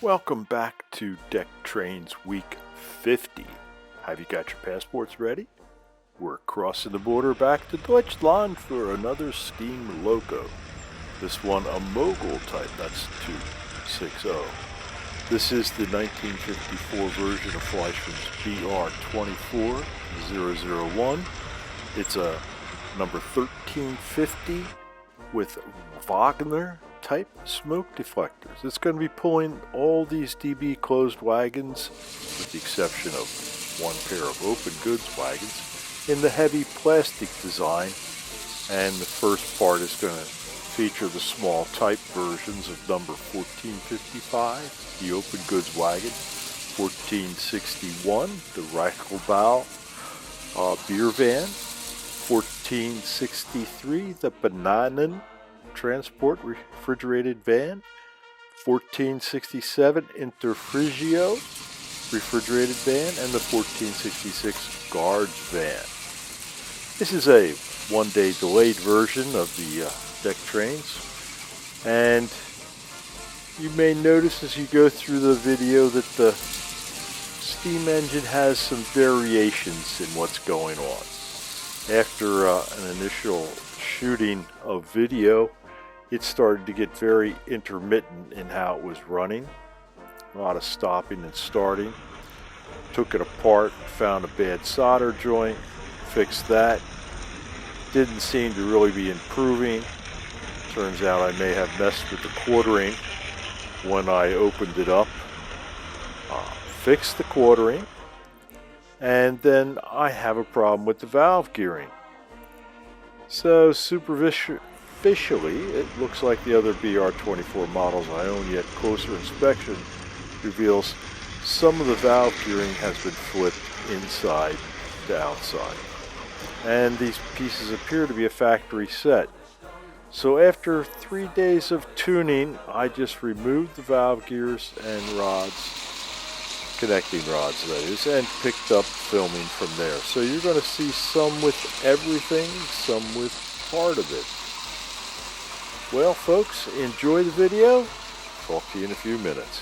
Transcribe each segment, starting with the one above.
Welcome back to Deck Trains Week 50. Have you got your passports ready? We're crossing the border back to Deutschland for another Steam Loco. This one a Mogul Type, that's 260. This is the 1954 version of Fleischmann's BR 24001. It's a number 1350 with Wagner type smoke deflectors. It's going to be pulling all these DB closed wagons, with the exception of one pair of open goods wagons, in the heavy plastic design. And the first part is going to feature the small type versions of number 1455, the open goods wagon, 1461, the Reichelbrau beer van, 1463, the Bananan transport refrigerated van, 1467 Interfrigio refrigerated van, and the 1466 guards van. This is a one-day delayed version of the deck trains, and you may notice as you go through the video that the steam engine has some variations in what's going on. After an initial shooting of video, it started to get very intermittent in how it was running. A lot of stopping and starting. Took it apart, found a bad solder joint, fixed that. Didn't seem to really be improving. Turns out I may have messed with the quartering when I opened it up. Fixed the quartering, and then I have a problem with the valve gearing. So superficially, it looks like the other BR24 models I own, yet closer inspection reveals some of the valve gearing has been flipped inside to outside. And these pieces appear to be a factory set. So after 3 days of tuning, I just removed the valve gears and rods, connecting rods that is, and picked up filming from there. So you're going to see some with everything, some with part of it. Well folks, enjoy the video. Talk to you in a few minutes.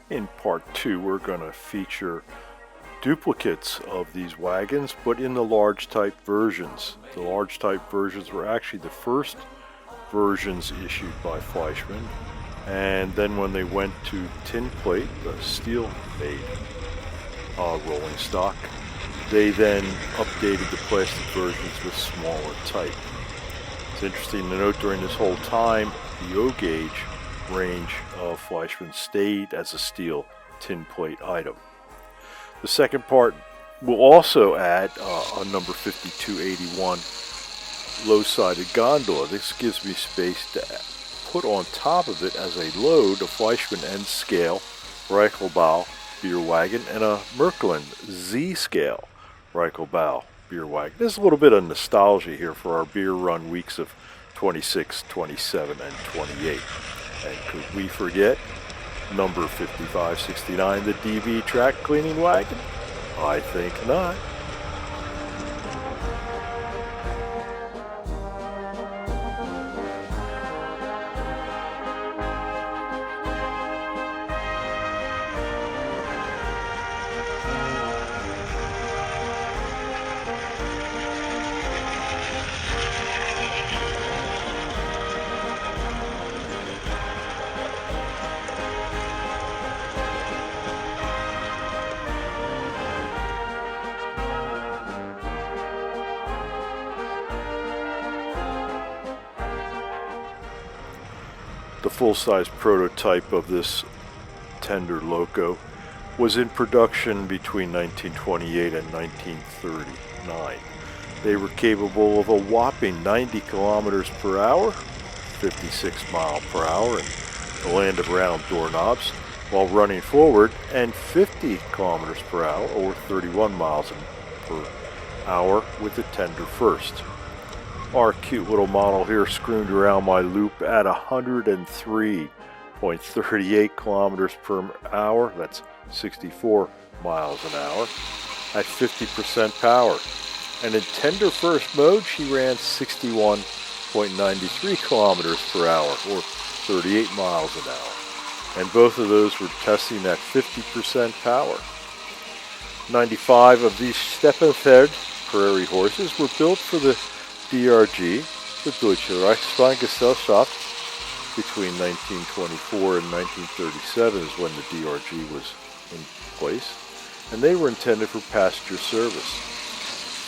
In part 2, we're going to feature duplicates of these wagons, but in the large type versions. The large type versions were actually the first versions issued by Fleischmann, and then when they went to tin plate, the steel made rolling stock, they then updated the plastic versions with smaller type. It's interesting to note during this whole time, the O gauge range of Fleischmann stayed as a steel tin plate item. The second part will also add a number 5281 low sided gondola. This gives me space to put on top of it as a load a Fleischmann N scale Reichelbrau beer wagon and a Märklin Z scale Reichelbrau beer wagon. There's a little bit of nostalgia here for our beer run weeks of 26, 27, and 28. And could we forget number 5569, the DB Track Cleaning Wagon? I think not. The full-size prototype of this tender loco was in production between 1928 and 1939. They were capable of a whopping 90 kilometers per hour, 56 miles per hour, and the land of round doorknobs, while running forward, and 50 kilometers per hour, or 31 miles per hour, with the tender first. Our cute little model here screwed around my loop at 103.38 kilometers per hour, that's 64 miles an hour, at 50% power. And in tender first mode, she ran 61.93 kilometers per hour, or 38 miles an hour. And both of those were testing at 50% power. 95 of these Steppenpferd prairie horses were built for the DRG, the Deutsche Reichsbahngesellschaft, between 1924 and 1937 is when the DRG was in place, and they were intended for passenger service.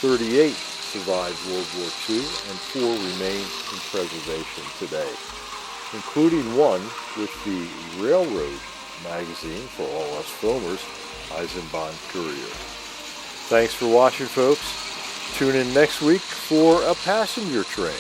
38 survived World War II, and 4 remain in preservation today, including one with the Railroad magazine for all us foamers, Eisenbahn Courier. Thanks for watching, folks. Tune in next week for a passenger train.